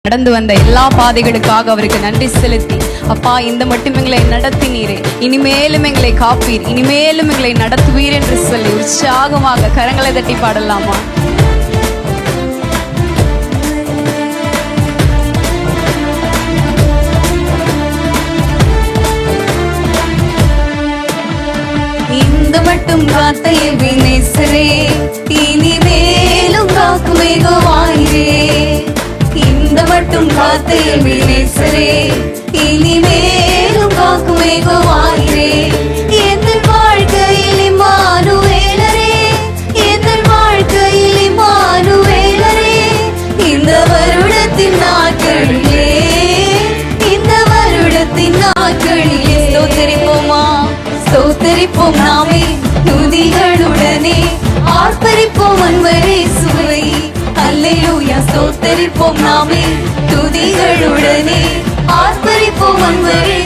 நடந்து வந்த எல்லா பாதைகளுக்காக அவருக்கு நன்றி செலுத்தி, அப்பா இந்த மட்டும் எங்களை நடத்தினீரே, இனிமேலும் எங்களை காப்பீர், இனிமேலும் எங்களை நடத்துவீர் என்று சொல்லி உற்சாகமாக கரங்களை தட்டி பாடலாமா? இந்த மட்டும் காத்த எபினேசரே, இனிமேலும் காக்கும் யெகோவாயிரே. இந்த மட்டும் காத்த எபினேசரே, இனிமேலும் காக்கும் யெகோவாயிரே. எங்கள் வாழ்க்கையில் இம்மானுவேலரே, எங்கள் வாழ்க்கையில் இம்மானுவேலரே. இந்த வருடத்தின் நாட்களிலே, இந்த வருடத்தின் நாட்களிலே ஸ்தோத்திரிப்போமா, ஸ்தோத்திரிப்போம் நாமே துதிகளுடனே, ஆர்ப்பரிப்போம் அன்பரே சுவை. அல்லேலூயா, ஸ்தோத்திரிப்போம் நாமே துதிகளுடனே, ஆர்ப்பரிப்போம் அன்பரே